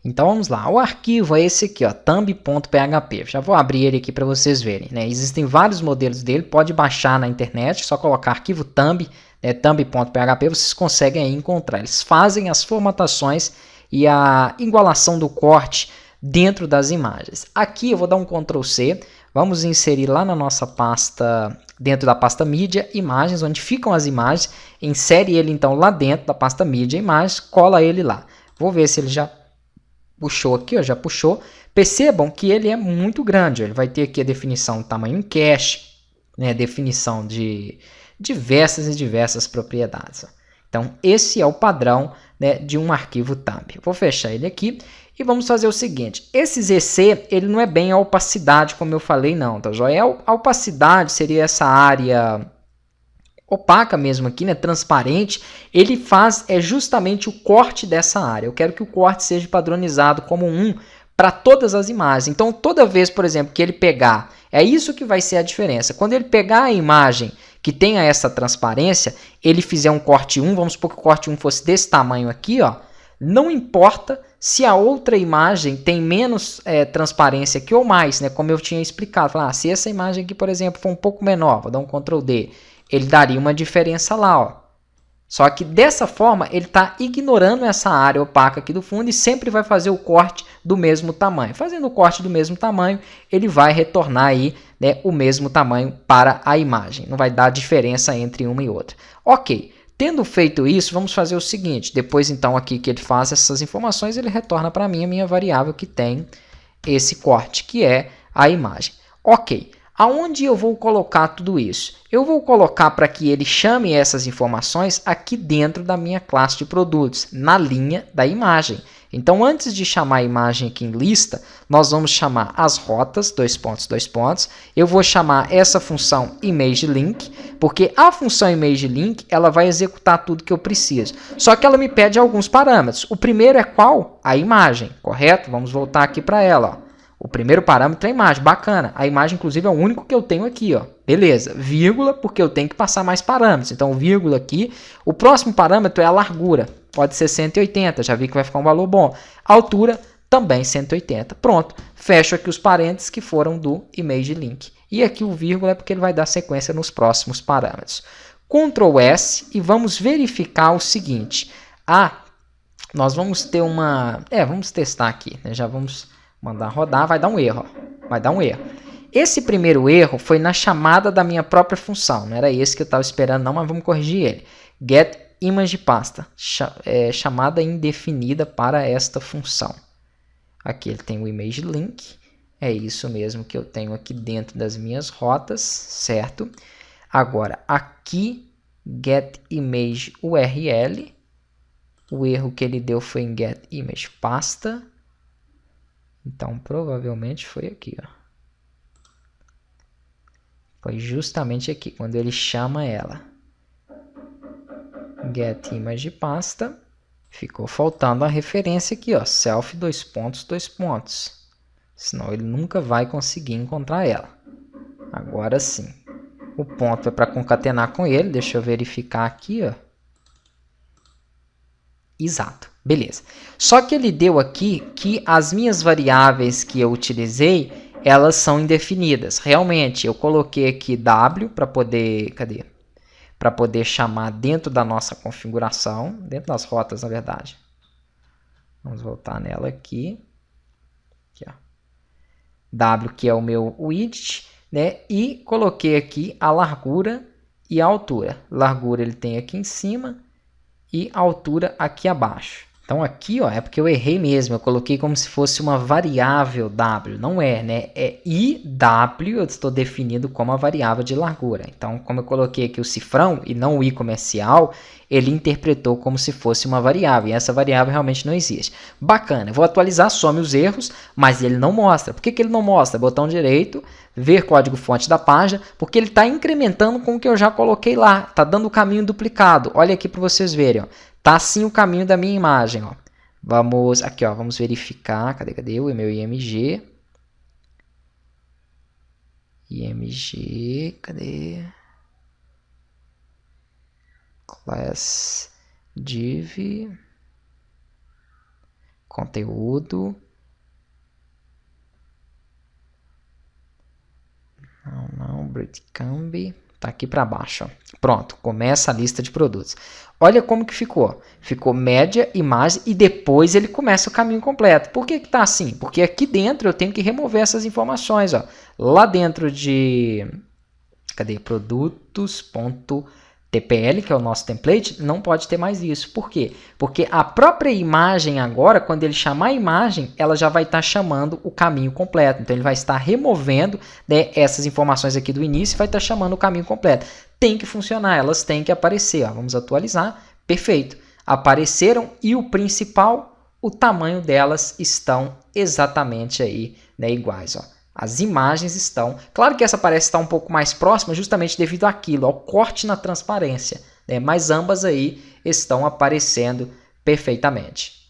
Então vamos lá, o arquivo é esse aqui, ó, thumb.php. Já vou abrir ele aqui para vocês verem, né? Existem vários modelos dele, pode baixar na internet, só colocar arquivo thumb, né, thumb.php, vocês conseguem aí encontrar. Eles fazem as formatações e a igualação do corte dentro das imagens. Aqui eu vou dar um Ctrl C, vamos inserir lá na nossa pasta, dentro da pasta mídia, imagens, onde ficam as imagens, insere ele então lá dentro da pasta mídia, imagens, cola ele lá. Vou ver se ele já puxou aqui, ó, já puxou. Percebam que ele é muito grande, ó. Ele vai ter aqui a definição do tamanho em cache, né, definição de diversas propriedades. Ó. Então, esse é o padrão, né, de um arquivo thumb. Vou fechar ele aqui e vamos fazer o seguinte. Esse ZC, ele não é bem a opacidade, como eu falei, não, tá joia? A opacidade seria essa área opaca mesmo aqui, né, transparente, ele faz justamente o corte dessa área. Eu quero que o corte seja padronizado como 1 para todas as imagens. Então, toda vez, por exemplo, que ele pegar, é isso que vai ser a diferença. Quando ele pegar a imagem que tenha essa transparência, ele fizer um corte 1, vamos supor que o corte 1 fosse desse tamanho aqui, ó, não importa se a outra imagem tem menos transparência aqui ou mais, né, como eu tinha explicado. Se essa imagem aqui, por exemplo, for um pouco menor, vou dar um Ctrl D, ele daria uma diferença lá, ó. Só que dessa forma ele está ignorando essa área opaca aqui do fundo e sempre vai fazer o corte do mesmo tamanho. Fazendo o corte do mesmo tamanho, ele vai retornar aí, né, o mesmo tamanho para a imagem. Não vai dar diferença entre uma e outra. Ok, tendo feito isso, vamos fazer o seguinte. Depois então aqui que ele faz essas informações, ele retorna para mim a minha variável que tem esse corte, que é a imagem. Ok. Aonde eu vou colocar tudo isso? Eu vou colocar para que ele chame essas informações aqui dentro da minha classe de produtos, na linha da imagem. Então, antes de chamar a imagem aqui em lista, nós vamos chamar as rotas, dois pontos. Eu vou chamar essa função ImageLink, porque a função ImageLink ela vai executar tudo que eu preciso. Só que ela me pede alguns parâmetros. O primeiro é qual? A imagem, correto? Vamos voltar aqui para ela, ó. O primeiro parâmetro é a imagem, bacana. A imagem, inclusive, é o único que eu tenho aqui, ó. Beleza, vírgula, porque eu tenho que passar mais parâmetros. Então, vírgula aqui. O próximo parâmetro é a largura. Pode ser 180, já vi que vai ficar um valor bom. A altura, também 180. Pronto, fecho aqui os parênteses que foram do ImageLink. E aqui o vírgula é porque ele vai dar sequência nos próximos parâmetros. Ctrl S e vamos verificar o seguinte. Nós vamos ter uma... vamos testar aqui, né? Já vamos... mandar rodar, vai dar um erro. Ó. Vai dar um erro. Esse primeiro erro foi na chamada da minha própria função. Não era esse que eu estava esperando, não, mas vamos corrigir ele. Get image pasta. Chamada indefinida para esta função. Aqui ele tem o ImageLink. É isso mesmo que eu tenho aqui dentro das minhas rotas, certo? Agora, aqui, get image URL. O erro que ele deu foi em get image pasta. Então, provavelmente foi aqui, ó. Foi justamente aqui, quando ele chama ela. Get image pasta. Ficou faltando a referência aqui, ó. Self, dois pontos. Senão ele nunca vai conseguir encontrar ela. Agora sim. O ponto é para concatenar com ele. Deixa eu verificar aqui, ó. Exato. Beleza. Só que ele deu aqui que as minhas variáveis que eu utilizei, elas são indefinidas. Realmente, eu coloquei aqui W para poder, para poder chamar dentro da nossa configuração, dentro das rotas, na verdade. Vamos voltar nela aqui. Aqui, ó. W, que é o meu widget, né? E coloquei aqui a largura e a altura. Largura ele tem aqui em cima e a altura aqui abaixo. Então aqui, ó, é porque eu errei mesmo, eu coloquei como se fosse uma variável W, não é, né? É IW, eu estou definindo como a variável de largura. Então, como eu coloquei aqui o cifrão e não o I comercial, ele interpretou como se fosse uma variável, e essa variável realmente não existe. Bacana, eu vou atualizar, some os erros, mas ele não mostra. Por que ele não mostra? Botão direito, ver código-fonte da página, porque ele está incrementando com o que eu já coloquei lá, está dando o caminho duplicado. Olha aqui para vocês verem, ó. Tá assim o caminho da minha imagem, ó. Vamos aqui, ó, vamos verificar, cadê o meu IMG? IMG, cadê? Class div Conteúdo. Não, Bricambi. Tá aqui para baixo. Ó. Pronto, começa a lista de produtos. Olha como que ficou. Ficou média, imagem e depois ele começa o caminho completo. Por que que tá assim? Porque aqui dentro eu tenho que remover essas informações. Ó. Lá dentro de... Cadê? Produtos.tpl, que é o nosso template, não pode ter mais isso. Por quê? Porque a própria imagem agora, quando ele chamar a imagem, ela já vai estar chamando o caminho completo. Então ele vai estar removendo, né, essas informações aqui do início e vai estar chamando o caminho completo. Tem que funcionar, elas têm que aparecer. Ó. Vamos atualizar. Perfeito. Apareceram e o principal, o tamanho delas estão exatamente aí, né, iguais. Ó. As imagens estão... Claro que essa parece estar um pouco mais próxima justamente devido àquilo, ao corte na transparência, né? Mas ambas aí estão aparecendo perfeitamente.